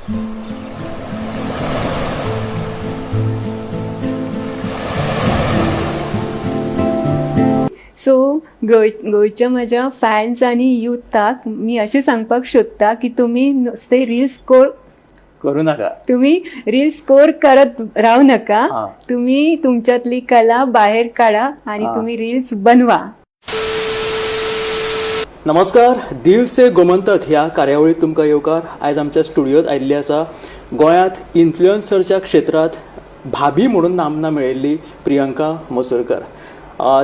So गोंयच्या म्हज्या fans आनी युथाक मी अशें सांगपाक सोदता की तुमी नुस्ते रील्स करू नका. तुम्ही रील स्कोर करत राहू नका. हा. तुम्ही तुमच्यातली कला बाहेर काढा आणि तुम्ही रील्स बनवा. नमस्कार, दिल से गोमंतक ह्या कार्यावळीत तुमकां येवकार. आयज आमच्या स्टुडियोत आयिल्ली आसा गोंयांत इन्फ्लुएन्सरच्या क्षेत्रात भाभी म्हणून नामना मेळयल्ली प्रियंका मसुरकर.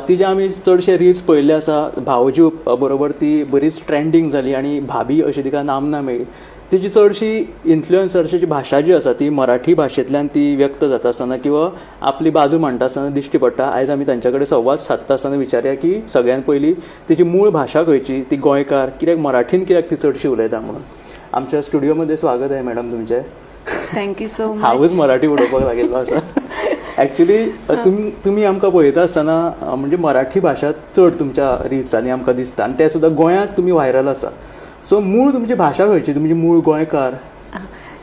तिचे आमी चडशे रील्स पळयल्ले आसा. भावजी बरोबर ती बरीच ट्रेंडिंग जाली आनी भाभी अशी तिका नामना मेळ्ळी. तिची चडशी इन्फ्लुएन्सरची भाशा जी आसा ती मराठी भाशेंतल्यान ती व्यक्त जाता आसतना किंवा आपली बाजू मांडटा आसतना दिश्टी पडटा. आयज आमी तांच्या कडेन संवाद सादता आसतना विचारया की सगळ्यात पयलीं तिची मूळ भाशा खंयची, ती गोंयकार, कित्याक मराठीन कित्याक ती चडशी उलयता म्हणून. आमच्या स्टुडियोमध्ये स्वागत आहे मॅडम तुमचें. Thank you so much. हांवूच मराठी उलोवपाक लागिल्लो आसा. एक्चुली तुमी आमकां पळयता आसतना म्हणजे मराठी भाशा चड तुमच्या रिल्सांनी आमकां दिसता आनी ते सुद्दां गोंयांत तुमी व्हायरल आसा. सो मूळ तुमची भाशा खंयची, तुमची मूळ गोंयकार?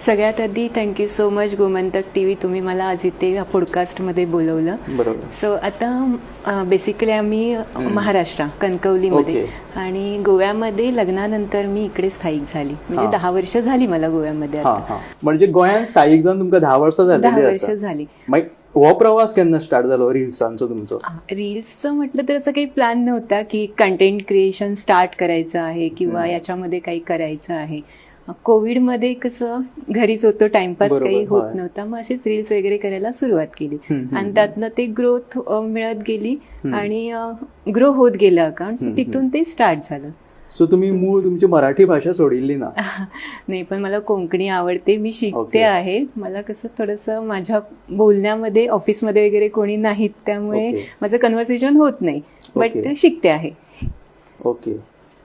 सगळ्यात आधी thank you so much Gomantak TV, तुम्ही मला आज इथे या पॉडकास्टमध्ये बोलवलं. बरोबर. सो आता बेसिकली आम्ही महाराष्ट्र कणकवलीमध्ये आणि गोव्यामध्ये लग्नानंतर मी इकडे स्थायिक झाली. म्हणजे 10 वर्ष झाली मला गोव्यामध्ये. म्हणजे गोंयांत स्थायिक जावन तुमकां 10 वर्सां झाली? 10 वर्ष झाली. हो प्रवास केन्ना स्टार्ट जालो रील्सांचो तुमचो? रील्सचं म्हटलं तर असं काही प्लॅन नव्हता की कंटेंट क्रिएशन स्टार्ट करायचं आहे किंवा याच्यामध्ये काही करायचं आहे. कोविडमध्ये कसं घरीच होतो, टाइमपास काही होत नव्हता, मग असेच रील्स वगैरे करायला सुरुवात केली आणि त्यातनं ते ग्रोथ मिळत गेली आणि ग्रो होत गेलं अकाउंट. तिथून ते स्टार्ट झालं. सो तुम्ही मूळ तुमची मराठी भाषा सोडिल्ली ना? नाही, पण मला कोंकणी आवडते, मी शिकते आहे. मला कसं थोडंसं माझ्या बोलण्यामध्ये ऑफिसमध्ये वगैरे कोणी नाहीत त्यामुळे माझं कन्व्हर्सेशन होत नाही, बट शिकते आहे. ओके.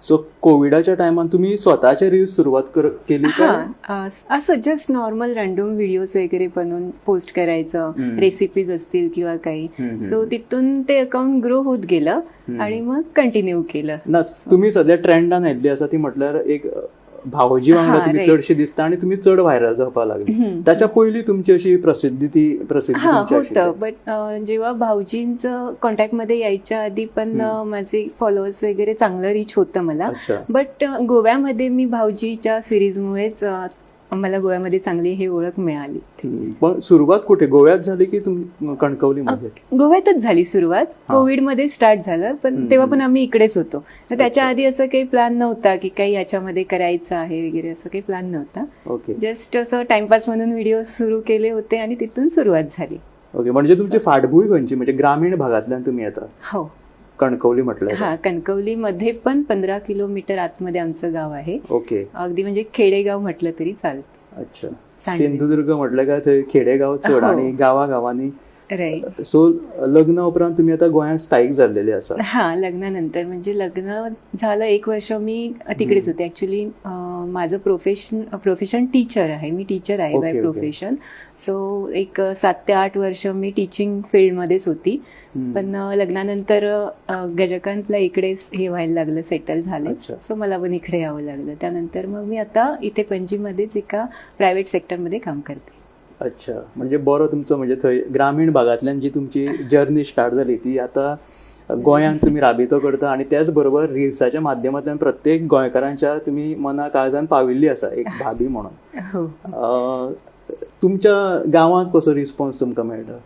सो कोविडाच्या टायमान तुम्ही स्वतःचे रील्स सुरुवात केली का? असं जस्ट नॉर्मल रँडम व्हिडिओज वगैरे बनवून पोस्ट करायचं, रेसिपीज असतील किंवा काही. सो तिथून ते अकाउंट ग्रो होत गेलं आणि मग कंटिन्यू केलं. ना, तुम्ही सध्या ट्रेंडान येयल्ली आसा ती म्हटल्यार एक भावजी वांगडा तुम्ही चडशी दिसता आणि तुम्ही चड व्हायरल जावपाक लागली. त्याच्या पयलीं तुमची अशी प्रसिद्धी होतं, बट जेव्हा भाऊजींचं कॉन्टॅक्टमध्ये यायच्या आधी पण माझे फॉलोअर्स वगैरे चांगलं रीच होतं मला. बट गोव्यामध्ये मी भाऊजीच्या सिरीजमुळेच मला गोव्यामध्ये चांगली हे ओळख मिळाली. पण सुरुवात कुठे, गोव्यात झाली की तुम्ही कणकवलीमध्ये? गोव्यातच झाली सुरुवात. कोविडमध्ये स्टार्ट झालं, पण तेव्हा पण आम्ही इकडेच होतो. तर त्याच्या आधी असं काही प्लॅन नव्हता की काही याच्यामध्ये करायचं आहे वगैरे, असं काही प्लॅन नव्हता. जस्ट असं टाइमपास म्हणून व्हिडिओ सुरू केले होते आणि तिथून सुरुवात झाली. ओके. म्हणजे तुमची फाटभूंय खंयची, म्हणजे ग्रामीण भागातल्यान तुम्ही येता? हो, कणकवली म्हटलं. कणकवलीमध्ये पण 15 किलोमीटर आतमध्ये आमचं गाव आहे. ओके. अगदी म्हणजे खेडेगाव म्हटलं तरी चालतं. अच्छा. सिंधुदुर्ग म्हटलं का थंय खेडेगाव चड आणि गावागावांनी. राईट. सो लग्न उपरांत तुम्ही आता गोंयांत स्थायिक जाल्लेले आसा? लग्नानंतर म्हणजे लग्न झालं 1 वर्ष मी तिकडेच होते. ऍक्च्युली माझं प्रोफेशन टीचर आहे. मी टीचर आहे बाय प्रोफेशन. सो एक 7 ते 8 वर्ष मी टीचिंग फील्डमध्येच होती. पण लग्नानंतर गजकांतला इकडेच हे व्हायला लागलं, सेटल झाले. सो मला पण इकडे यावं लागलं. त्यानंतर मग मी आता इथे पणजीमध्येच एका प्रायव्हेट सेक्टरमध्ये काम करते. अच्छा. म्हणजे बरो तुमचं म्हणजे थंय ग्रामीण भागातल्यान जी तुमची जर्नी स्टार्ट जाली ती आता गोंयांत तुम्ही राबितो करता आणि त्याच बरोबर रिल्साच्या माध्यमांतल्यान प्रत्येक गोंयकारांच्या तुम्ही मना काळजान पाविल्ली आसा एक भाभी म्हणून. तुमच्या गावात कसो रिस्पॉन्स तुमकां मेळटा?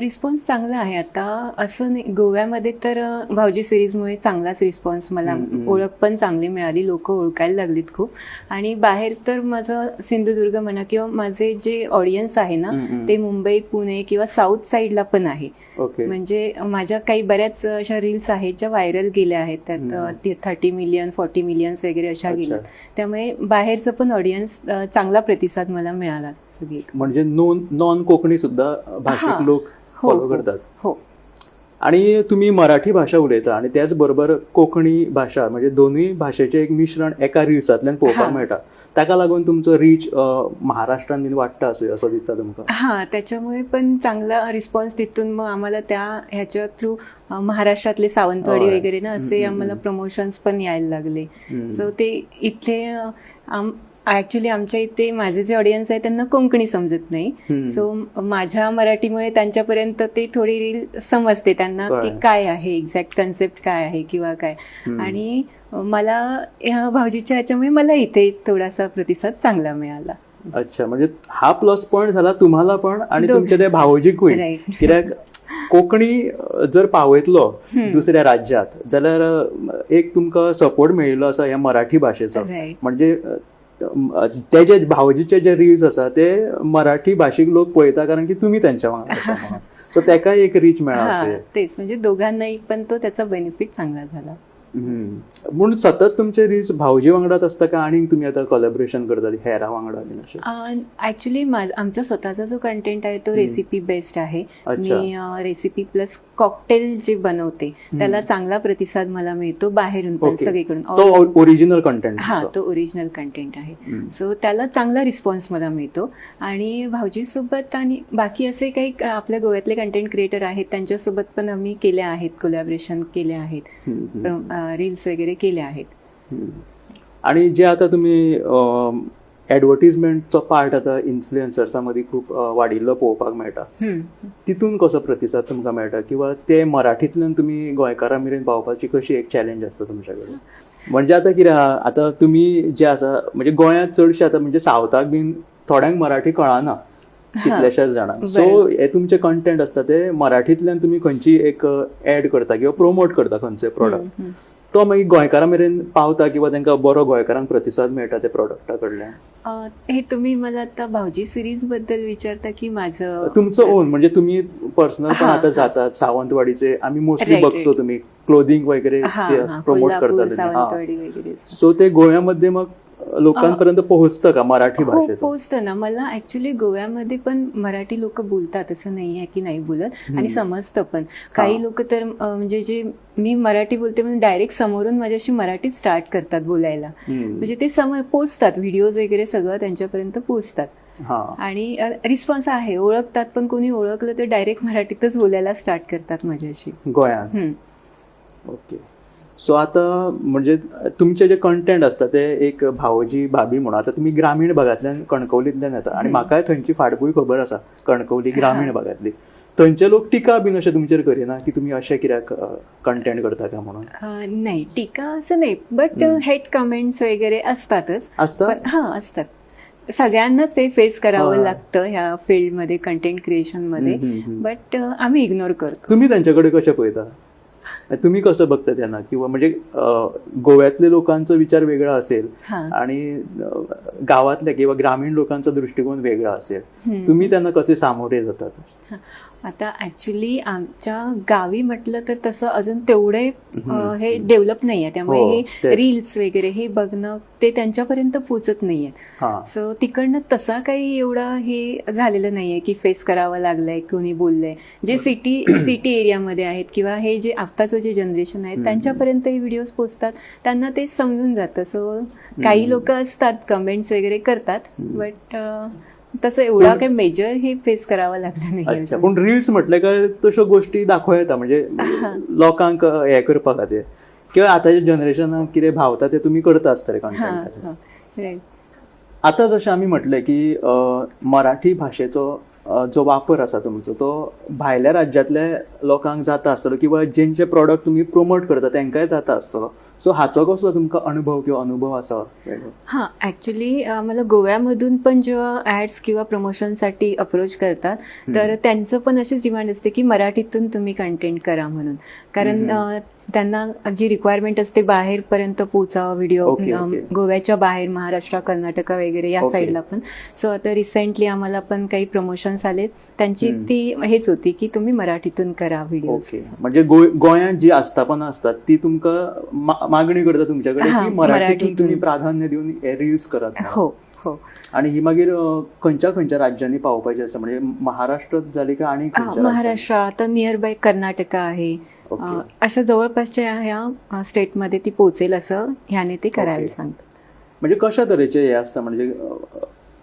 रिस्पॉन्स चांगला आहे. आता असं नाही, गोव्यामध्ये तर भाऊजी सिरीजमुळे चांगलाच रिस्पॉन्स, मला ओळख पण चांगली मिळाली, लोक ओळखायला लागलीत खूप. आणि बाहेर तर माझं सिंधुदुर्ग म्हणा किंवा माझे जे ऑडियन्स आहे ना ते मुंबई, पुणे किंवा साऊथ साईडला पण आहे. म्हणजे माझ्या काही बऱ्याच अशा रील्स आहेत ज्या व्हायरल गेल्या आहेत, त्यात 30 मिलियन 40 मिलियन्स वगैरे अशा गेल्या. त्यामुळे बाहेरचं पण ऑडियन्स चांगला प्रतिसाद मला मिळाला. सगळी म्हणजे नॉन कोकणी सुद्धा भाषिक लोक फॉलो करतात. हो. आणि तुम्ही मराठी भाषा उलयता आणि त्याच बरोबर कोंकणी भाषा, म्हणजे दोन्ही भाषेचे एक मिश्रण एका रिल्सांतल्यान पळोवपाक मेळटा. ताका लागून तुमचो रीच महाराष्ट्रान बीन वाडटा असं दिसता तुमकां? त्याच्यामुळे पण चांगला रिस्पॉन्स तिथून मग आम्हाला त्या ह्याच्या थ्रू महाराष्ट्रातले सावंतवाडी वगैरे ना असे आम्हाला प्रमोशन्स पण यायला लागले. सो ते इथले ऍक्च्युली आमच्या इथे माझे जे ऑडियन्स आहे त्यांना कोकणी समजत नाही, सो माझ्या मराठीमुळे त्यांच्यापर्यंत ते थोडी रील समजते त्यांना की काय आहे एक्झॅक्ट कन्सेप्ट काय आहे किंवा काय. आणि मला ह्या भाऊजीच्या ह्याच्यामुळे मला इथे थोडासा प्रतिसाद चांगला मिळाला. अच्छा, म्हणजे हा प्लस पॉइंट झाला तुम्हाला पण आणि तुमच्या त्या भावजीकूय. Right. कित्याक कोंकणी जर पावयतलो दुसऱ्या राज्यात जाल्यार एक तुमकां सपोर्ट मेळिल्लो आसा ह्या मराठी भाशेचो. Right. म्हणजे ते जे भावजीचे जे रील्स आसा ते मराठी भाशीक लोक पळयता कारण की तुम्ही त्यांच्या वांगडा आसा म्हणून. सो तेकाय एक रीच मेळ्ळा. तेच म्हणजे दोघांनाही पण तो त्याचा बेनिफिट चांगला झाला. म्हणून सतत तुमचे रील्स भावजी वांगडाच असता का आणि तुम्ही आता कोलॅबोरेशन करता हेरा वांगडा बीन अशें? ऍक्च्युली आमचा स्वतःचा जो कंटेंट आहे तो रेसिपी बेस्ड आहे. मी रेसिपी प्लस कॉकटेल जे बनवते त्याला चांगला प्रतिसाद मला मिळतो बाहेरून पण सगळीकडून. Original content? हा, तो ओरिजिनल कंटेंट आहे. सो त्याला चांगला रिस्पॉन्स मला मिळतो. आणि भाऊजी सोबत आणि बाकी असे काही आपल्या गोव्यातले कंटेंट क्रिएटर आहेत त्यांच्यासोबत पण आम्ही केले आहेत, कोलॅबोरेशन केले आहेत, रील्स वगैरे केले आहेत. आणि जे आता तुम्ही ऍडव्हर्टिजमेंटचो पार्ट आता इन्फ्लुएन्सर्सांमध्ये खूप वाडिल्लो पळोवपाक मेळटा, तितून कसो प्रतिसाद तुमकां मेळटा किंवा ते मराठींतल्यान तुम्ही गोंयकारां मेरेन पावपाची कशी एक चॅलेंज आसता तुमच्या कडेन? म्हणजे आता कितें आहा, आता तुम्ही जे आसा म्हणजे गोंयांत चडशे आता म्हणजे सावथाक बीन थोड्यांक मराठी कळना कितल्याशाच जाणांक. सो हे तुमचे कंटेंट आसता ते मराठींतल्यान तुम्ही खंयची एक ऍड करता किंवा प्रोमोट करता खंयचोय प्रोडक्ट, तो मागीर गोंयकारां मेरेन पावता किंवा तांकां बरो गोंयकारांक प्रतिसाद मेळटा त्या प्रोडक्टा कडल्यान? हे तुम्ही मला आता भाऊजी सिरीज बद्दल विचारता की माझं तुमचं ओन म्हणजे तुम्ही पर्सनल पण आता जातात सावंतवाडीचे आम्ही मोस्टली बघतो तुम्ही क्लोदिंग वगैरे प्रमोट करता. सो ते गोव्यामध्ये मग लोकांपर्यंत पोहोचतं का मराठी भाषेत? पोहोचतं ना. मला ऍक्च्युली गोव्यामध्ये पण मराठी लोक बोलतात असं नाही आहे की नाही बोलत, आणि समजतं पण. काही लोक तर म्हणजे जे मी मराठी बोलते म्हणून डायरेक्ट समोरून माझ्याशी मराठीत स्टार्ट करतात बोलायला. म्हणजे ते पोचतात, व्हिडिओज वगैरे सगळं त्यांच्यापर्यंत पोचतात आणि रिस्पॉन्स आहे, ओळखतात. पण कोणी ओळखलं तर डायरेक्ट मराठीतच बोलायला स्टार्ट करतात माझ्याशी गोव्यात. ओके. सो आता म्हणजे तुमचे जे कंटेंट असता ते एक भावजी भाभी म्हणून आता तुम्ही ग्रामीण भागातल्यान कणकवलींतल्यान येता आणि म्हाकाय थंयची फाटभूंय खबर आसा कणकवली ग्रामीण भागातली. थंयचे लोक टिका बीन अशें तुमचेर करिना की तुम्ही अशें कित्याक कंटेंट करता काय म्हणून? नाही, टीका असं नाही, बट हेट कमेंट्स वगैरे असतातच. असतात. सगळ्यांनाच हे फेस करावं लागतं ह्या फील्डमध्ये, कंटेंट क्रिएशन मध्ये. बट आम्ही इग्नोर करतो. तुम्ही त्यांच्याकडे कशे पळयता? तुम्ही कसं बघता त्यांना? किंवा म्हणजे गोव्यातले लोकांचा विचार वेगळा असेल आणि गावातल्या किंवा ग्रामीण लोकांचा दृष्टिकोन वेगळा असेल, तुम्ही त्यांना कसे सामोरे जातात? आता ऍक्च्युली आमच्या गावी म्हटलं तर तसं अजून तेवढे हे डेव्हलप नाहीये, त्यामुळे हे रील्स वगैरे हे बघणं ते त्यांच्यापर्यंत पोचत नाहीये. सो तिकडनं तसा काही एवढा हे झालेलं नाहीये की फेस करावं लागलंय, कोणी बोललंय. जे सिटी एरियामध्ये आहेत किंवा हे जे आत्ताचं जे जनरेशन आहे त्यांच्यापर्यंत हे व्हिडिओज पोचतात, त्यांना ते समजून जातं. सो काही लोक असतात कमेंट्स वगैरे करतात, बट तसं एवढा काही मेजर हे फेस करावं लागलं नाही. पण रील्स म्हटलं काय तशा गोष्टी दाखव येता म्हणजे लोकांक हे करपा खातीर किंवा आताच्या जनरेशनाक कितें भावता ते तुम्ही करता आसतले कंटेंट. आता जशें आमी म्हटलें की मराठी भाशेचो जो वापर आसा तुमचो तो भायल्या राज्यांतल्या लोकांक जाता आसतलो किंवा जेंचे प्रॉडक्ट तुम्ही प्रमोट करता तांकांय जाता आसतलो. सो हाचो कसलो तुमकां अनुभव आसा? ऍक्च्युली मला गोव्यामधून पण जेव्हा ऍड्स किंवा प्रमोशनसाठी अप्रोच करतात तर त्यांचं पण अशीच डिमांड असते की मराठीतून तुम्ही कंटेंट करा म्हणून. कारण त्यांना जी रिक्वायरमेंट असते बाहेरपर्यंत पोचावा व्हिडिओ, गोव्याच्या बाहेर महाराष्ट्र, कर्नाटक वगैरे या साईडला पण. सो आता रिसेंटली आम्हाला पण काही प्रमोशन्स आले, त्यांची ती हेच होती की तुम्ही मराठीतून करा व्हिडिओ. म्हणजे गोंयांत जी आस्थापना असतात ती तुमकां मागणी करता तुमच्याकडे की मराठीतून तुम्ही प्राधान्य देऊन रील्स करात? हो. आणि ही मागीर खंयच्या राज्यांनी पावपाची आसा? म्हणजे महाराष्ट्रात जाली का आणि महाराष्ट्र, आता नियर बाय कर्नाटक आहे, अशा जवळपासच्या ह्या स्टेटमध्ये ती पोहोचेल असं ह्याने ते करायला सांगतात. म्हणजे कशा तरेचे हे असतं? म्हणजे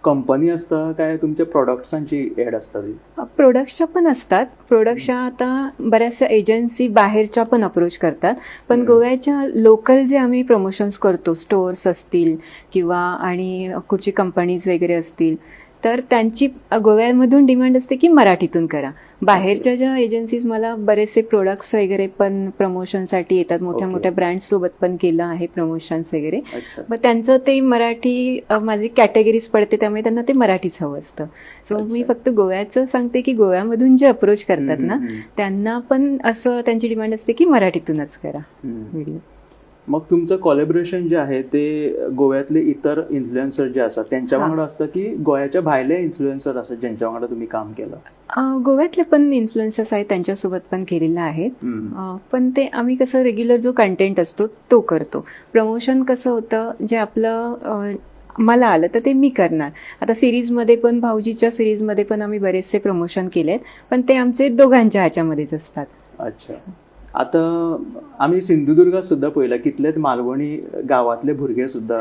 कंपनी असता काय तुमच्या प्रोडक्ट्सांची ऍड असता ती? प्रोडक्ट्सच्या पण असतात. प्रोडक्ट्सच्या आता बऱ्याचशा एजन्सी बाहेरच्या पण अप्रोच करतात, पण गोव्याच्या लोकल जे आम्ही प्रमोशन्स करतो, स्टोअर्स असतील किंवा आणि कुठची कंपनीज वगैरे असतील, तर त्यांची गोव्यामधून डिमांड असते की मराठीतून करा. बाहेरच्या ज्या एजन्सीज मला बरेचसे प्रोडक्ट्स वगैरे पण प्रमोशनसाठी येतात, मोठ्या मोठ्या ब्रँड्स सोबत पण केलं आहे प्रमोशन्स वगैरे. अच्छा. मग त्यांचं ते मराठी माझी कॅटेगरीज पडते, त्यामुळे त्यांना ते मराठीच हवं असतं. सो मी फक्त गोव्याचं सांगते की गोव्यामधून जे अप्रोच करतात ना, त्यांना पण असं त्यांची डिमांड असते की मराठीतूनच करा व्हिडिओ. मग तुमचं कोलॅबोरेशन जे आहे ते गोव्यातले इतर इन्फ्लुएन्सर जे असतात त्यांच्या वांगडा असतं की गोव्याच्या भायले इन्फ्लुएन्सर असतात ज्यांच्या वांगडा तुम्ही काम केलं? गोव्यातले पण इन्फ्लुएन्सर्स आहेत, त्यांच्यासोबत पण केलेलं आहे. पण ते आम्ही कसं रेग्युलर जो कंटेंट असतो तो करतो. प्रमोशन कसं होतं, जे आपलं मला आलं तर ते मी करणार. आता सिरीजमध्ये पण, भाऊजीच्या सिरीजमध्ये पण आम्ही बरेचसे प्रमोशन केलेत, पण ते आमचे दोघांच्या ह्याच्यामध्येच असतात. अच्छा. आता आम्ही सिंधुदुर्गात सुद्धा पळयला कितलेच मालवणी गावातले भुरगे सुद्धा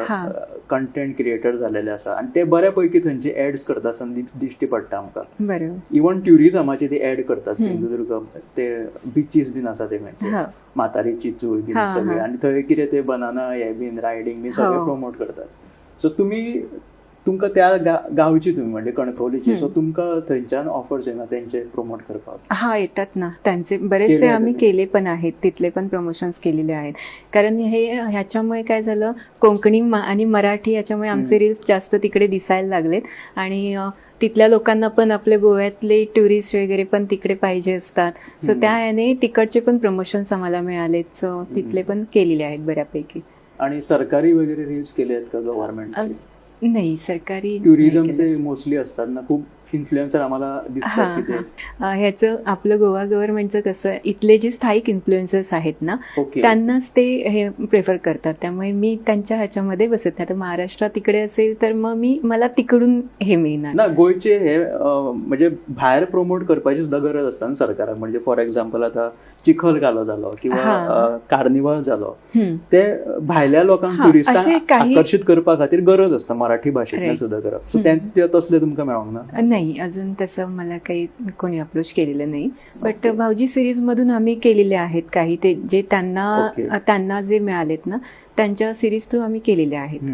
कंटेंट क्रिएटर झालेले आसा आणि ते बऱ्यापैकी थंयचे ऍड्स करता आसतना दिश्टी पडटा आमकां. बरोबर. इवन ट्युरिझमाचे ते ऍड करतात. सिंधुदुर्ग ते बिचीस बीन आसा ते म्हणजे म्हातारी चिचूळ बीन सगळे, आणि थंय कितें ते बनाना हे बीन रायडिंग बीन सगळे प्रमोट करतात. सो तुमकां त्या गांवची तुम्ही म्हणजे कणकवलीची, सो तुमकां थंयच्यान ऑफर्स येना तेंचे प्रमोट करपाक? येतात ना, त्यांचे बरेचसे आम्ही केले पण आहेत, तिथले पण प्रमोशन्स केलेले आहेत. कारण ह्याच्यामुळे काय झालं, कोकणी आणि मराठी याच्यामुळे आमचे रील्स जास्त तिकडे दिसायला लागलेत आणि तिथल्या लोकांना पण आपले गोव्यातले टुरिस्ट वगैरे पण तिकडे पाहिजे असतात. सो त्या याने तिकडचे पण प्रमोशन्स आम्हाला मिळालेत. सो तिथले पण केलेले आहेत बऱ्यापैकी. आणि सरकारी वगैरे रील्स केले आहेत का गव्हर्नमेंट? नाही, सरकारी टुरिझमचे मोस्टली असतात ना खूप इन्फ्लुएन्सर आम्हाला दिसतात की ते. ह्याचं आपलं गोवा गव्हर्नमेंटचं कसं, इथले जे स्थायिक इन्फ्लुएन्सर्स आहेत ना, त्यांनाच ते हे प्रेफर करतात. त्यामुळे मी त्यांच्या ह्याच्यामध्ये बसत नाही. आता महाराष्ट्रात तिकडे असेल तर मग मला तिकडून हे मिळणार ना. गोयचे हे म्हणजे भायर प्रमोट करपाची सुद्धा गरज असता ना सरकाराक. म्हणजे फॉर एक्झाम्पल आता चिखल कालो जालो किंवा कार्निवल जालो, ते भायल्या लोकांक टुरिस्टांक आकर्षित करपा खातीर गरज असता मराठी भाशेंतल्यान सुद्धा करप. सो तसले तुमकां मेळोंक ना? नाही, अजून तसं मला काही कोणी अप्रोच केलेलं नाही. बट भाऊजी सिरीज मधून आम्ही केलेले आहेत काही, ते जे त्यांना जे मिळालेत ना, त्यांच्या सिरीज थ्रू आम्ही केलेले आहेत.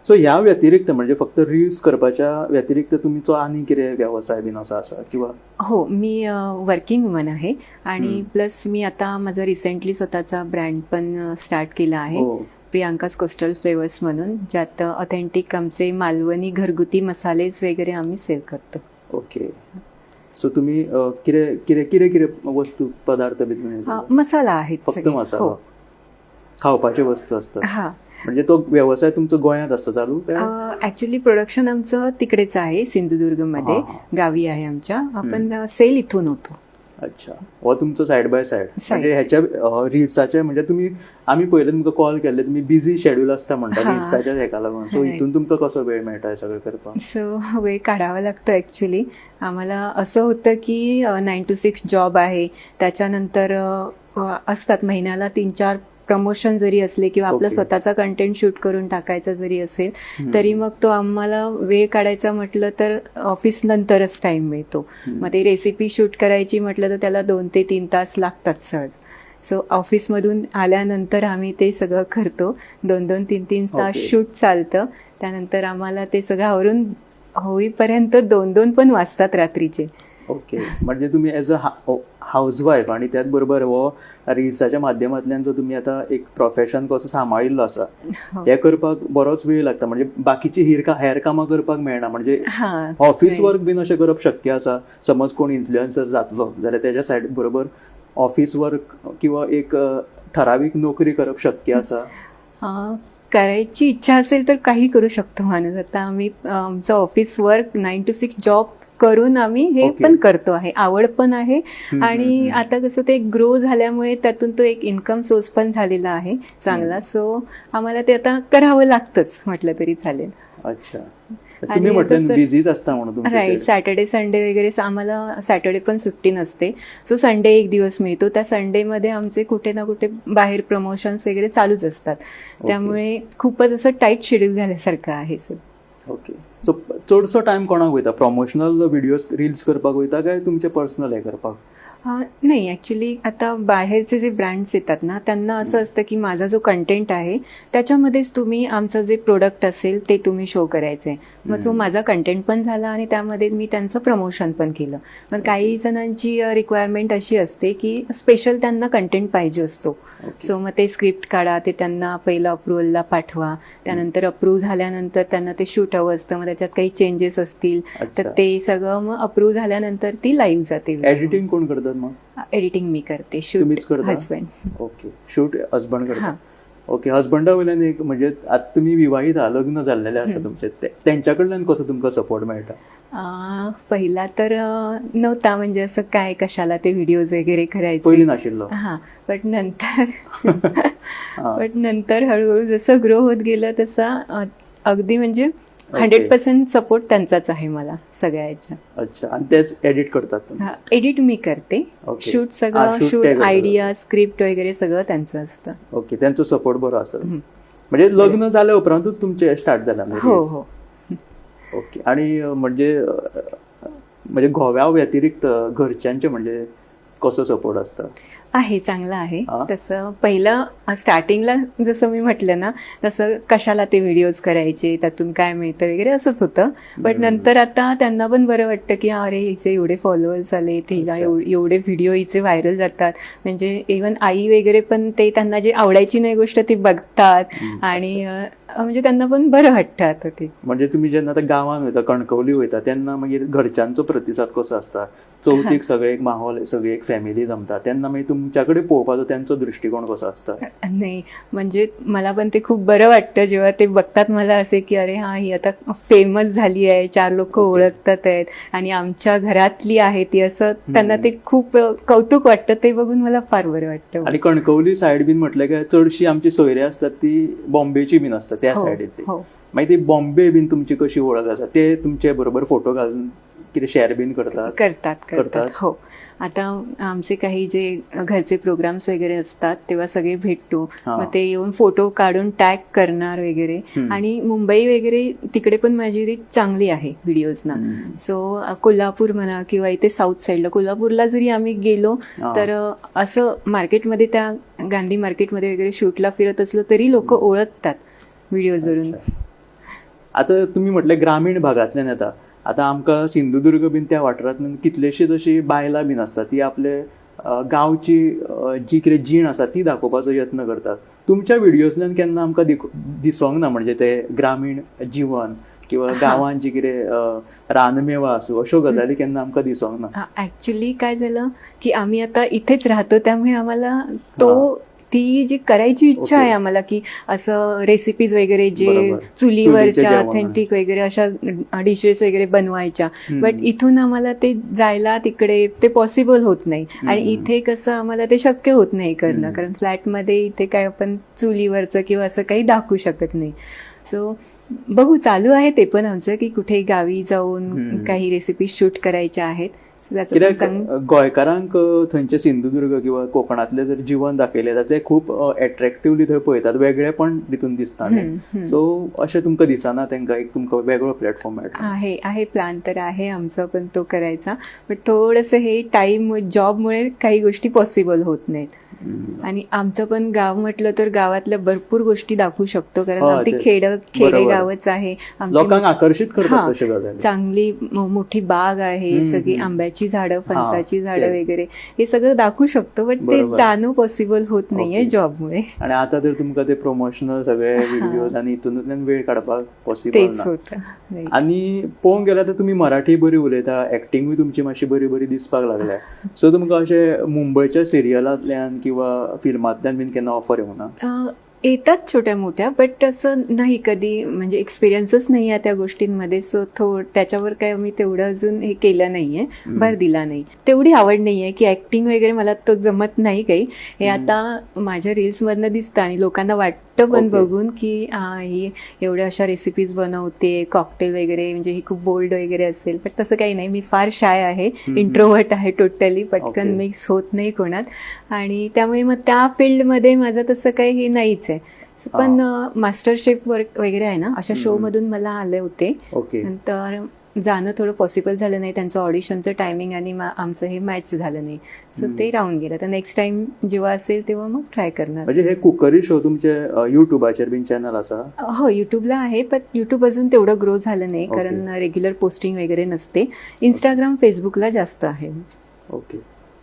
सो ह्या व्यतिरिक्त म्हणजे फक्त रील्स करपाच्या व्यतिरिक्त तुमचो आणि कितें व्यवसाय बीन असो आसा किंवा? हो, मी वर्किंग वुमन आहे आणि प्लस मी आता माझा रिसेंटली स्वतःचा ब्रँड पण स्टार्ट केला आहे, प्रियांकाज कोस्टल फ्लेवर्स म्हणून, ज्यात ऑथेंटिक आमचे मालवणी घरगुती मसालेज वगैरे आम्ही सेल करतो. ओके. सो तुम्ही किरे वस्तू पदार्थ बीन? मसाला आहेत, फक्त मसाला, खावपाचे वस्तू असतात. म्हणजे तो व्यवसाय तुमचा गोंयात असतो चालू? ऍक्च्युली प्रोडक्शन आमचं तिकडेच आहे, सिंधुदुर्गमध्ये गावी आहे आमच्या. आपण सेल इथून होतो. अच्छा. हो तुमचं सायड बाय सायड म्हणजे ह्याच्या रील्साचे, म्हणजे आम्ही पहिले तुमकां कॉल केले, तुम्ही बिझी शेड्यूल असता म्हणता रील्साच्या हेका लागून. सो इथून तुमकां कसो वेळ मेळटा सगळं करपाक? सो वेळ काढावा लागतो ऍक्च्युली. आम्हाला असं होतं की 9 to 6 जॉब आहे, त्याच्यानंतर असतात महिन्याला 3-4 प्रमोशन जरी असले किंवा आपलं स्वतःचा कंटेंट शूट करून टाकायचा जरी असेल, तरी मग तो आम्हाला वेळ काढायचा म्हटलं तर ऑफिस नंतरच टाइम मिळतो. मग ते रेसिपी शूट करायची म्हटलं तर त्याला 2 ते 3 तास लागतात सहज. सो ऑफिसमधून आल्यानंतर आम्ही ते सगळं करतो. 2-2, 3-3 तास शूट चालतं. त्यानंतर आम्हाला ते सगळं आवरून होईपर्यंत 2-2 पण वाजतात रात्रीचे. ओके. म्हणजे तुम्ही ॲज अ हाऊसवाईफ आणि त्याचबरोबर हो रील्साच्या माध्यमांतल्यान जो तुम्ही आता एक प्रोफेशन कसो सांबाळिल्लो आसा, हे करपाक बरोच वेळ लागता. म्हणजे बाकीची हेर कामां करपाक मेळना. म्हणजे ऑफिस वर्क बीन अशें करप शक्य आसा? समज कोण इन्फ्लुएन्सर जातलो जाल्यार त्याच्या सायड बरोबर ऑफिस वर्क किंवा एक ठराविक नोकरी करप शक्य आसा? करायची इच्छा असेल तर काही करू शकतो माणूस. आता आम्ही आमचं ऑफिस वर्क 9 to 6 जॉब करून आम्ही हे पण करतो आहे, आवड पण आहे. आणि आता कसं ते ग्रो झाल्यामुळे त्यातून तो एक इन्कम सोर्स पण झालेला आहे चांगला. सो आम्हाला ते आता करावं लागतंच म्हटलं तरी चालेल. अच्छा. तुम्ही म्हटलं बिझीच असता म्हणून? राईट. सॅटर्डे संडे वगैरे आम्हाला सॅटर्डे पण सुट्टी नसते. सो संडे एक दिवस मिळतो. त्या संडेमध्ये आमचे कुठे ना कुठे बाहेर प्रमोशन्स वगैरे चालूच असतात. त्यामुळे खूपच असं टाईट शेड्यूल झाल्यासारखं आहे सर. ओके. सो चडसो टायम कोणाक वयता, प्रमोशनल व्हिडिओज रील्स करपाक वयता काय तुमचे पर्सनल हे करपाक? नाही, ॲक्च्युली आता बाहेरचे जे ब्रँड्स येतात ना, त्यांना असं असतं की माझा जो कंटेंट आहे त्याच्यामध्येच तुम्ही आमचं जे प्रोडक्ट असेल ते तुम्ही शो करायचं आहे. मग जो माझा कंटेंट पण झाला आणि त्यामध्ये मी त्यांचं प्रमोशन पण केलं. मग काही जणांची रिक्वायरमेंट अशी असते की स्पेशल त्यांना कंटेंट पाहिजे असतो. सो मग ते स्क्रिप्ट काढा, ते त्यांना पहिलं अप्रुव्हलला पाठवा, त्यानंतर अप्रूव्ह झाल्यानंतर त्यांना ते शूट हवं असतं. मग त्याच्यात काही चेंजेस असतील तर ते सगळं मग अप्रूव्ह झाल्यानंतर ती लाईव्ह जाते. एडिटिंग कोण करतात मग? एडिटिंग मी करते, तुम्हीच शूट करता? हजबंड. ओके, शूट हजबंड करता. ओके, हजबंडा वयल्यान एक म्हणजे आता तुम्ही विवाहित आहा, लग्न जाल्लेले आसा तुमचे, त्यांच्या कडल्यान कसो तुमकां सपोर्ट मेळटा? पहिला तर नव्हता, म्हणजे असं काय कशाला ते व्हिडिओज वगैरे करायचे, पयलीं नाशिल्लो. बट नंतर हळूहळू जसं ग्रो होत गेलं तसा अगदी म्हणजे 100% सपोर्ट त्यांचाच आहे मला सगळ्या याच्यात. अच्छा, आणि तेच एडिट करतात? एडिट मी करते, शूट सगळं, शूट आयडिया, स्क्रिप्ट वगैरे सगळं त्यांचं असतं. ओके, त्यांचा सपोर्ट बरो आसा. म्हणजे लग्न जाल्या उपरांतूच तुमचे स्टार्ट जाला? हो हो. ओके, आणि म्हणजे घोव्या व्यतिरिक्त घरच्यांचे म्हणजे कसो सपोर्ट असता? आहे, चांगला आहे. तसं पहिलं स्टार्टिंगला जसं मी म्हटलं ना, तसं कशाला ते व्हिडिओज करायचे, त्यातून काय मिळतं वगैरे असंच होतं. बट नंतर आता त्यांना पण बरं वाटतं की अरे हिचे एवढे फॉलोअर्स आले, तिला एवढे व्हिडिओ हिचे व्हायरल जातात. म्हणजे इव्हन आई वगैरे पण ते त्यांना जे आवडायची नाही गोष्ट ती बघतात आणि म्हणजे त्यांना पण बरं वाटतं आता ते. म्हणजे तुम्ही जेन्ना आता गावात वयता, कणकवली वयता, तेन्ना मागीर घरच्यांचो प्रतिसाद कसो आसता? चवथीक सगळे एक माहोल, सगळी एक फॅमिली जमता, तेन्ना मागीर तुमच्याकडे पळोवपाचो त्यांचो दृष्टिकोन कसो आसता? नाही, म्हणजे मला पण ते खूप बरं वाटतं जेव्हा ते बघतात मला असे की अरे हा, ही आता फेमस झाली आहे, 4 लोक ओळखतात आहेत आणि आमच्या घरातली आहे ती, असं त्यांना ते खूप कौतुक वाटतं. ते बघून मला फार बरं वाटतं. आणि कणकवली सायड बीन म्हटलं की चडशी आमची सोयरे असतात ती बॉम्बेची बीन असतात त्या सायडीची. मागीर ती बॉम्बे बीन तुमची कशी ओळख आसा? ते तुमचे बरोबर फोटो घालून कितें शेअर बीन करतात? हो. आता आमचे काही जे घरचे प्रोग्राम्स वगैरे असतात तेव्हा सगळे भेटतो, मग ते येऊन फोटो काढून टॅग करणार वगैरे. आणि मुंबई वगैरे तिकडे पण माझी रीच चांगली आहे व्हिडिओजना. सो कोल्हापूर म्हणा किंवा इथे साऊथ साईडला, कोल्हापूरला जरी आम्ही गेलो तर असं मार्केटमध्ये, त्या गांधी मार्केटमध्ये वगैरे शूटला फिरत असलो तरी लोक ओळखतात व्हिडिओजवरून. आता तुम्ही म्हटलं ग्रामीण भागातल्यान येता, आता आमकां सिंधुदुर्ग बीन त्या वाठारांतल्यान कितलेशीच अशी बायलां बीन आसतात, ती आपले गांवची जी कितें जीण आसा ती दाखोवपाचो यत्न करतात. तुमच्या व्हिडिओजल्यान केन्ना आमकां दिसोंक ना म्हणजे ते ग्रामीण जीवन किंवा गांवांत जी कितें रानमेवा आसूं, अश्यो गजाली केन्ना आमकां दिसोंक ना? ऍक्च्युली काय झालं की आम्ही आता इथेच राहतो, त्यामुळे आम्हाला ती जी करायची इच्छा आहे आम्हाला की असं रेसिपीज वगैरे जे चुलीवरच्या ऑथेंटिक वगैरे अशा डिशेस वगैरे बनवायच्या. बट इथून आम्हाला ते जायला तिकडे ते पॉसिबल होत नाही. आणि इथे कसं आम्हाला ते शक्य होत नाही करणं, कारण फ्लॅटमध्ये इथे काय आपण चुलीवरचं किंवा असं काही दाखवू शकत नाही. सो बघू, चालू आहे ते पण आमचं की कुठे गावी जाऊन काही रेसिपी शूट करायच्या आहेत. कित्याक गोंयकारांक थंयचे सिंधुदुर्ग किंवा कोकणातले जर जीवन दाखयलें जाल्यार ते खूब एट्रॅक्टिवली थंय पळयतात, वेगळेपण तितून दिसता. सो अशें तुमकां दिसना तांकां एक तुमकां वेगळो प्लॅटफॉर्म मेळटा? आहे प्लॅन तर आहे आमचा पण तो करायचा. बट थोडंसं हे टाईम जॉबमुळे काही गोष्टी पॉसिबल होत नाहीत. आणि आमचं पण गाव म्हटलं तर गावातल्या भरपूर गोष्टी दाखवू शकतो, कारण आमची खेडेगावच आहे. लोकांना आकर्षित करतात तशा गजाली. चांगली मोठी बाग आहे, सगळी आंब्याची झाडं, फणसाची झाडं वगैरे, हे सगळं दाखवू शकतो. बट ते जाणं पॉसिबल होत नाहीये जॉबमुळे. आणि आता तर तुमकां ते प्रमोशनल सगळे व्हिडिओज आणि हितूंतल्यान वेळ काडपाक पॉसिबल ना. आणि पळोवंक गेल्यार तर तुमी मराठी बरी उलयता, एक्टिंगूय तुमची मातशी बरी बरी दिसपाक लागल्या. सो तुमकां अशें मुंबयच्या सिरियलांतल्यान किंवा फिल्मांतल्यान बीन केन्ना ऑफर येवना? येतात छोट्या मोठ्या, बट असं नाही कधी, म्हणजे एक्सपिरियन्सच नाही आहे त्या गोष्टींमध्ये. सो त्याच्यावर काय मी तेवढं अजून हे केलं नाहीये, भर दिला नाही. तेवढी आवड नाहीये की ऍक्टिंग वगैरे मला तो जमत नाही काही. हे आता माझ्या रील्स मधनं दिसतं आणि लोकांना वाटतं पण बघून की ही एवढ्या अशा रेसिपीज बनवते, कॉकटेल वगैरे, म्हणजे ही खूप बोल्ड वगैरे असेल. पण तसं काही नाही, मी फार शाय आहे, इंट्रोवर्ट आहे टोटली, पटकन मिक्स होत नाही कोणात. आणि त्यामुळे मग त्या फील्डमध्ये माझं तसं काही हे नाहीच आहे. पण मास्टर शेफ वगैरे आहे ना, अशा शो मधून मला आले होते. ओके. नंतर जाणं थोडं पॉसिबल झालं नाही, त्यांचं ऑडिशनचं टायमिंग आणि आमचं हे मॅच झालं नाही, सो ते राहून गेलं. तर नेक्स्ट टाइम जेव्हा असेल तेव्हा मग ट्राय करणार. म्हणजे हे कुकरी शो तुमचे युट्यूबाचेर बीन चॅनल आसा? हो, युट्यूबला आहे, पण युट्यूब अजून तेवढं ग्रो झालं नाही, कारण रेग्युलर पोस्टिंग वगैरे नसते. इंस्टाग्राम, फेसबुकला जास्त आहे. ओके.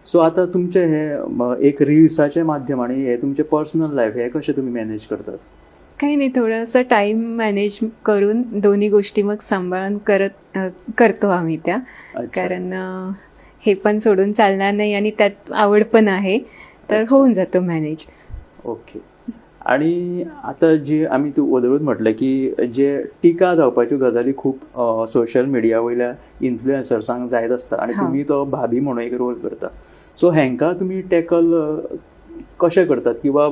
सो आता तुमचे हे एक रील्साचे माध्यम आणि हे तुमचे पर्सनल लाईफ हे कसे तुम्ही मॅनेज करतात? काही नाही, थोडंसं टाइम मॅनेज करून दोन्ही गोष्टी मग सांभाळून करतो आम्ही त्या. कारण हे पण सोडून चालणार नाही आणि त्यात आवड पण आहे, तर होऊन जातो मॅनेज. ओके. आणि आता जे आम्ही तू उदळून म्हटलं की जे टिका जावपाच्यो गजाली खूप सोशल मिडिया वयल्या इन्फ्लुएन्सर्सांक जायत आसता आणि तुम्ही तो भाभी म्हणून एक रोल करता. सो हेंकां तुमी टॅकल कशें करतात, किंवा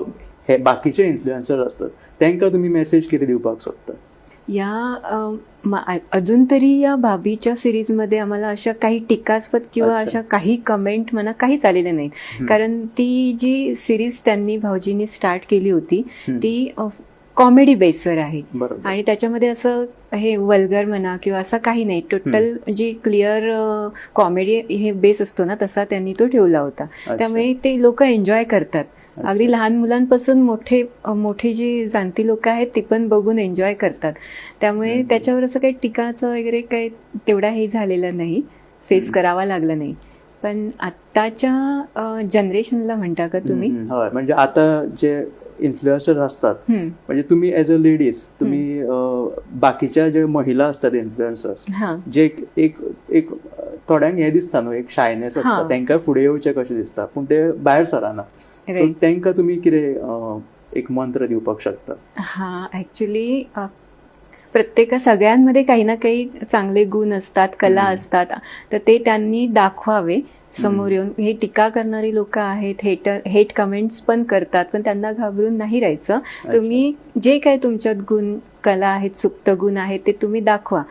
हे बाकीचे इन्फ्लुएन्सर्स असतात तांकां तुम्ही मेसेज कितें दिवपाक सोदतात? अजून तरी या भाभीच्या सिरीजमध्ये आम्हाला अशा काही टीकास्पद किंवा अशा काही कमेंट म्हणा काहीच आलेले नाहीत. कारण ती जी सिरीज त्यांनी भाऊजींनी स्टार्ट केली होती ती कॉमेडी बेसवर आहे आणि त्याच्यामध्ये असं हे वल्गर म्हणा किंवा असं काही नाही. टोटल जी क्लिअर कॉमेडी हे बेस असतो ना, तसा त्यांनी तो ठेवला होता. त्यामुळे ते लोक एन्जॉय करतात. अगदी लहान मुलांपासून मोठी जी जाणती लोक आहेत ती पण बघून एन्जॉय करतात. त्यामुळे त्याच्यावर असं काही टीकाचं वगैरे काही तेवढा हे झालेलं नाही, फेस करावा लागला नाही. पण आत्ताच्या जनरेशनला म्हणता का तुम्ही? म्हणजे आता जे इन्फ्लुएन्सर असतात, म्हणजे तुम्ही ॲज अ लेडीज तुम्ही बाकीच्या जे महिला असतात इन्फ्लुएन्सर, जे एक थोड्यांक हे दिसता न्हू, एक शायनेस असता, तांकां फुडें येवचें कशें दिसता, पूण ते भायर सराना. सो तांकां तुमी कितें एक मंत्र दिवपाक शकता? ऍक्च्युली सगळ्यांमध्ये काही ना काही चांगले गुण असतात, कला असतात, तर ते त्यांनी दाखवावे समोर येऊन. हे टीका करणारी लोक आहेत, हेट कमेंट्स पण करतात, पण त्यांना घाबरून नाही राहायचं. तुम्ही जे काही तुमच्यात गुण, कला आहेत, सुप्त गुण आहेत ते तुम्ही दाखवा.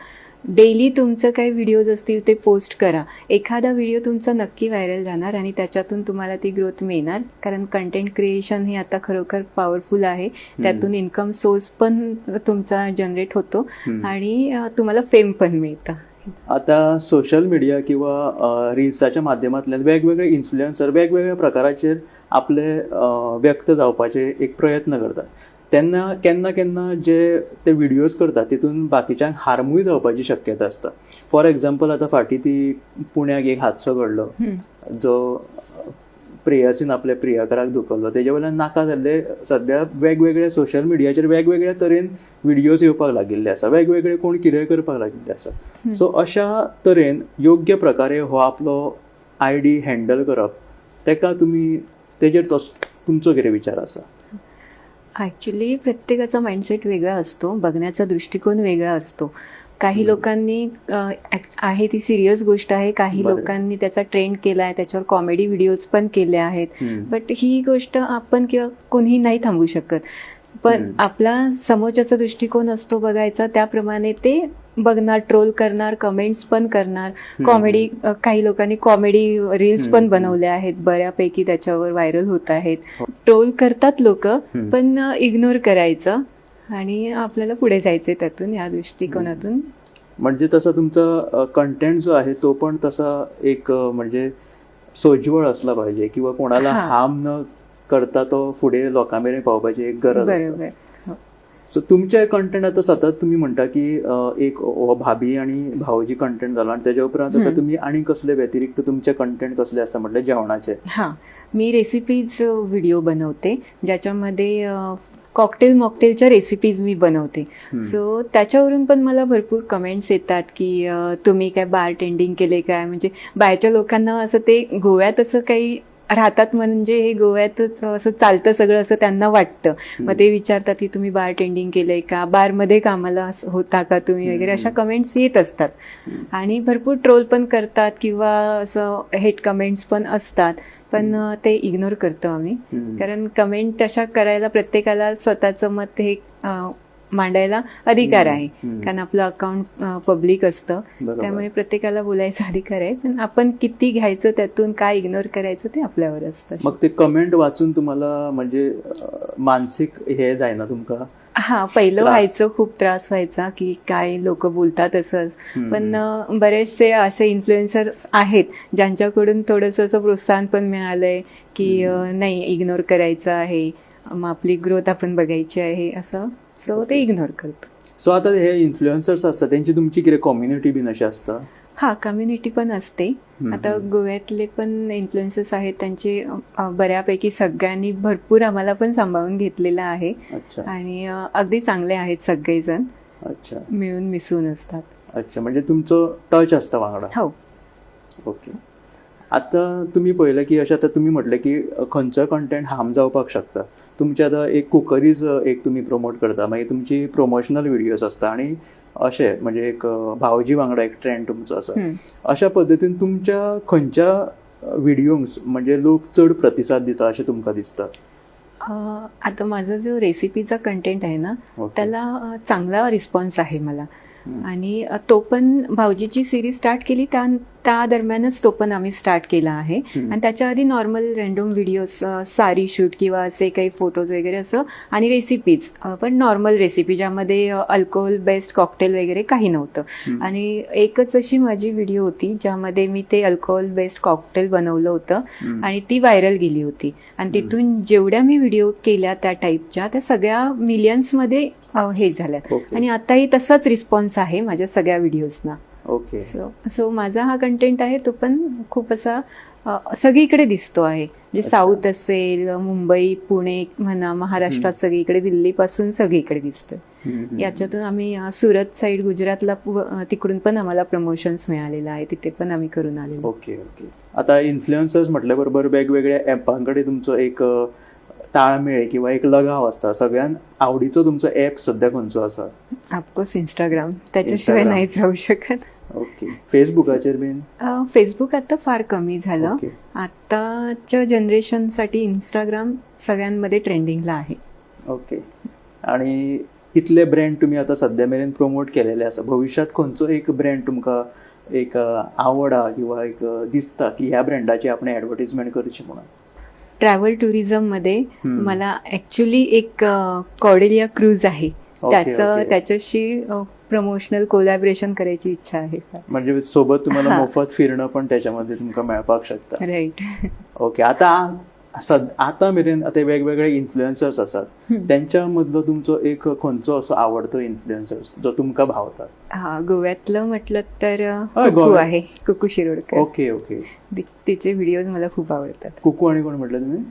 डेली तुमचं काही व्हिडिओज असतील ते पोस्ट करा. एखादा व्हिडिओ तुमचा नक्की व्हायरल जाणार आणि त्याच्यातून तुम्हाला ती ग्रोथ मिळणार. कारण कंटेंट क्रिएशन हे आता खरोखर पॉवरफुल आहे. त्यातून इन्कम सोर्स पण तुमचा जनरेट होतो आणि तुम्हाला फेम पण मिळतं. आता सोशल मीडिया किंवा रील्साच्या माध्यमांतल्यान वेगवेगळे इन्फ्लुएन्सर वेगवेगळ्या प्रकाराचेर आपले व्यक्त जावपाचे एक प्रयत्न करतात. तेन्ना केन्ना जे ते व्हिडिओज करतात तितून बाकीच्यांक हार्मूय जावपाची शक्यता असता. फॉर एक्झाम्पल आता फाटीं ती पुण्याक एक हादसो घडलो, जो प्रेयसीन आपल्या प्रियकराक दुखवलो. तेजे वयल्यान नाका जाल्ले सध्या वेगवेगळे सोशल मिडियाचेर वेगवेगळ्या तरेन व्हिडिओज येवपाक लागिल्ले आसा, वेगवेगळे कोण कितेंय करपाक लागिल्ले आसा. सो अशा तरेन योग्य प्रकारे हो आपलो आयडी हँडल करप, तेका तुमी तेजेर तुमचो कितें विचार आसा? ॲक्च्युली प्रत्येकाचा माइंडसेट वेगळा असतो, बघण्याचा दृष्टिकोन वेगळा असतो. काही लोकांनी आहे ती सिरियस गोष्ट आहे, काही लोकांनी त्याचा ट्रेंड केला आहे, त्याच्यावर कॉमेडी व्हिडिओज पण केले आहेत. बट ही गोष्ट आपण किंवा कोणीही नाही थांबवू शकत. पण आपला समोरच्याचा दृष्टिकोन असतो बघायचा, त्याप्रमाणे ते बघणार, ट्रोल करणार, कमेंट्स पण करणार. कॉमेडी, काही लोकांनी कॉमेडी रील्स पण बनवल्या आहेत, बऱ्यापैकी त्याच्यावर व्हायरल होत आहेत. ट्रोल करतात लोक, पण इग्नोर करायचं आणि आपल्याला पुढे जायचंय त्यातून, या दृष्टिकोनातून. म्हणजे तसा तुमचा कंटेंट जो आहे तो पण तसा एक म्हणजे सोज्वळ असला पाहिजे, किंवा कोणाला हार्म न करता तो पुढे लोकांमेरेन पावपाची एक गरज असते. सो तुमचे कंटेंट आता सतत तुम्ही म्हणता की एक भाभी आणि भाऊजी कंटेंट झाला, आणि त्याच्या उपरांत आता तुम्ही आणि कसले व्यतिरिक्त तुमचे कंटेंट कसले असतात म्हटलं जेवणाचे? मी रेसिपीज व्हिडिओ बनवते, ज्याच्यामध्ये मॉकटेलच्या रेसिपीज मी बनवते. सो त्याच्यावरून पण मला भरपूर कमेंट्स येतात की तुम्ही काय बार टेंडिंग केले काय, म्हणजे बाहेरच्या लोकांना असं ते गोव्यात असं काही राहतात, म्हणजे हे गोव्यातच असं चालतं सगळं असं त्यांना वाटतं. मग ते विचारतात की तुम्ही बार टेंडिंग केलंय का, बारमध्ये कामाला होता का तुम्ही वगैरे, अशा कमेंट्स येत असतात. आणि भरपूर ट्रोल पण करतात किंवा असं हेट कमेंट्स पण असतात, पण ते इग्नोर करतो आम्ही. कारण कमेंट अशा करायला प्रत्येकाला स्वतःचं मत हे मांडायला अधिकार आहे, कारण आपलं अकाउंट पब्लिक असतं, बरोबर. त्यामुळे प्रत्येकाला बोलायचा अधिकार आहे. पण आपण किती घ्यायचं त्यातून, काय इग्नोर करायचं ते आपल्यावर असतं. मग ते कमेंट वाचून तुम्हाला म्हणजे मानसिक हे जायना तुमका? हा, पहिलं व्हायचं, खूप त्रास व्हायचा की काय लोक बोलतात असंच. पण बरेचसे असे इन्फ्लुएन्सर्स आहेत ज्यांच्याकडून थोडंसं असं प्रोत्साहन पण मिळालंय की नाही, इग्नोर करायचं आहे, मग आपली ग्रोथ आपण बघायची आहे असं. सो ते इग्नोर करतो. सो आता हे इन्फ्लुएन्सर्स असतात त्यांची तुमची किती कम्युनिटी बीन अशी असता? हा, कम्युनिटी पण असते. आता गोव्यातले पण इन्फ्लुएन्सर्स आहेत, त्यांचे बऱ्यापैकी सगळ्यांनी भरपूर आम्हाला पण सांभाळून घेतलेलं आहे. अच्छा. आणि अगदी चांगले आहेत सगळेजण. अच्छा. मिळून मिसळून असतात. अच्छा, म्हणजे तुमचं टच असतं वांगडा? हो. ओके. आता तुम्ही पळयलें की अशें आता तुम्ही म्हटलें की खंयचो कंटेंट हार्म जावपाक शकता. तुमचे आतां एक कुकरीज एक तुमी प्रमोट करता, मागीर तुमची प्रमोशनल व्हिडियोज आसता, आनी अशें म्हणजे एक भावजी वांगडा एक ट्रेंड तुमचो आसा. अशा पद्दतीन तुमच्या खंयच्या व्हिडियोंक म्हणजे लोक चड प्रतिसाद दिता अशें तुमकां दिसता? आता माझा जो रेसिपीचा कंटेंट आहे ना, त्याला चांगला रिस्पॉन्स आहे मला. आणि तो पण भाऊजीची सिरीज स्टार्ट केली त्या दरम्यानच तो पण आम्ही स्टार्ट केला आहे. आणि त्याच्या आधी नॉर्मल रँडम व्हिडिओज, सारी शूट किंवा असे काही फोटोज वगैरे असं, आणि रेसिपीज, पण नॉर्मल रेसिपी ज्यामध्ये अल्कोहोल बेस्ड कॉकटेल वगैरे काही नव्हतं. आणि एकच अशी माझी व्हिडिओ होती ज्यामध्ये मी ते अल्कोहोल बेस्ड कॉकटेल बनवलं होतं आणि ती व्हायरल गेली होती. आणि तिथून जेवढ्या मी व्हिडिओ केल्या त्या टाईपच्या, त्या सगळ्या मिलियन्समध्ये हे झाल्या. आणि आताही तसाच रिस्पॉन्स आहे माझ्या सगळ्या व्हिडिओजना. ओके. सो माझा हा कंटेंट आहे तो पण खूप असा सगळीकडे दिसतो आहे. म्हणजे साऊथ असेल, मुंबई, पुणे म्हणा, महाराष्ट्रात सगळीकडे, दिल्लीपासून सगळीकडे दिसतं. याच्यातून आम्ही सुरत साईड, गुजरातला तिकडून पण आम्हाला प्रमोशन्स मिळालेलं आहे, तिथे पण आम्ही करून आलेलो. ओके. ओके. आता इन्फ्लुएन्सर्स म्हटल्या बरोबर वेगवेगळ्या ॲपांकडे तुमचो एक ताळमेळ किंवा एक लगाव असता. सगळ्यात आवडीचो तुमचो ॲप सध्या खंयचो आसा? ऑफकोर्स इंस्टाग्राम, त्याच्याशिवाय नाहीच राहू शकत. ओके. फेसबुकाचेर बीन? फेसबुक आता फार कमी झालं. आताच्या जनरेशनसाठी इंस्टाग्राम सगळ्यांमध्ये ट्रेंडिंगला आहे. ओके. आणि इतले ब्रँड तुम्ही आता सध्या मेरेन प्रमोट केलेले आसा, भविष्यात खंयचो एक ब्रँड तुमकां एक आवडा किंवा एक दिसता की ह्या ब्रँडाची आपण ॲडव्हर्टिजमेंट करची म्हणून? ट्रॅव्हल टुरिझममध्ये मला ॲक्च्युली एक कॉर्डेलिया क्रूज आहे, त्याच्याशी प्रमोशनल कोलॅबरेशन करायची इच्छा आहे. म्हणजे सोबत तुम्हाला मोफत फिरणं पण त्याच्यामध्ये तुमकां मेळपाक शकता. राईट. ओके. आता मेरेन आता वेगवेगळे इन्फ्लुएन्सर्स असतात, त्यांच्या मधलो तुमचो एक खंयचो असो आवडतो इन्फ्लुएन्सर्स जो तुमकां भावता? गोव्यातलं म्हटलं तर कुकू आहे, कुकू शिरोडकर. ओके. ओके. तिचे व्हिडिओज मला खूप आवडतात. कुकू आणि कोण म्हटलं तुम्ही?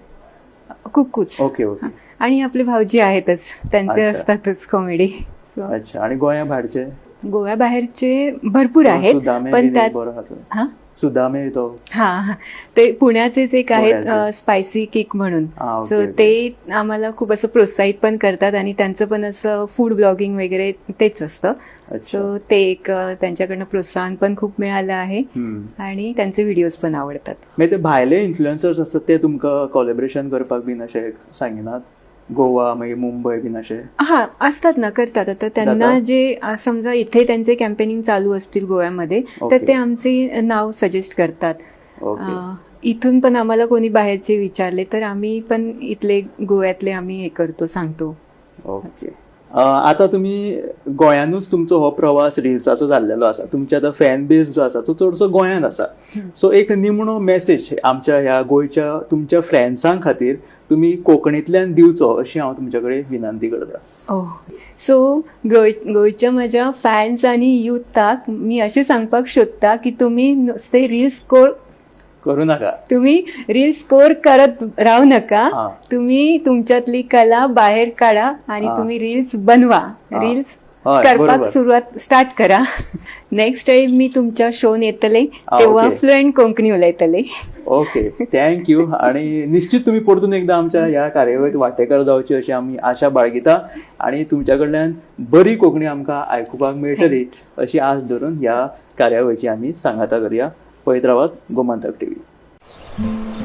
कुकूच. ओके. ओके. आणि आपले भाऊजी आहेतच, त्यांचे असतातच कॉमेडी. अच्छा. आणि गोव्या भायरचे? गोव्या बाहेरचे भरपूर आहेत, पण त्यात सुदामे तो ते पुण्याचेच एक आहेत, स्पायसी किक म्हणून. सो ते आम्हाला खूप असं प्रोत्साहित पण करतात, आणि त्यांचं पण असं फूड ब्लॉगिंग वगैरे तेच असतं. सो ते एक त्यांच्याकडनं प्रोत्साहन पण खूप मिळालं आहे, आणि त्यांचे व्हिडिओज पण आवडतात. म्हणजे ते भायले इन्फ्लुएन्सर्स असतात ते तुमकां कोलॅबरेशन करपाक बीन अशें सांगिनात? गोवा मागीर मुंबई बीन अशें? असतात ना, करतात. आता त्यांना जे समजा इथे त्यांचे कॅम्पेनिंग चालू असतील गोव्यामध्ये, तर ते आमचे नाव सजेस्ट करतात. इथून पण आम्हाला कोणी बाहेरचे विचारले तर आम्ही पण इथले गोव्यातले आम्ही हे करतो, सांगतो. ओके. आता तुम्ही गोंयानूच तुमचो हो प्रवास रिल्साचो जाल्लेलो आसा, तुमचे आतां फॅन बेस जो आसा तो चडसो गोंयान आसा. सो एक निमणो मेसेज आमच्या ह्या गोंयच्या तुमच्या फ्रेंड्सां खातीर तुम्ही कोंकणींतल्यान दिवचो अशी हांव तुमचे कडेन विनंती करता. सो गोंयच्या म्हज्या फॅन्स आनी युथाक मी अशें सांगपाक सोदता की तुम्ही नुस्ते रील्स करू नका, तुम्ही रील्स स्कोर करत राहू नका. तुम्ही तुमच्यातली कला बाहेर काढा आणि तुम्ही रील्स बनवा, रील्स करपाक सुरुवात स्टार्ट करा. नेक्स्ट टाइम मी तुमच्या शोन येतले तेव्हा फ्लुएंट कोंकणी उलयतले. ओके. थँक्यू. आणि निश्चित तुम्ही परतून एकदा आमच्या ह्या कार्यावळीत वांटेकार जावची अशी आम्ही आशा बाळगिता, आणि तुमच्या कडल्यान बरी कोंकणी आमकां आयकुपाक मेळटली अशी आस धरून ह्या कार्यावळीची आम्ही सांगाता करूया. पळयत रावात गोमंतक टीव्ही.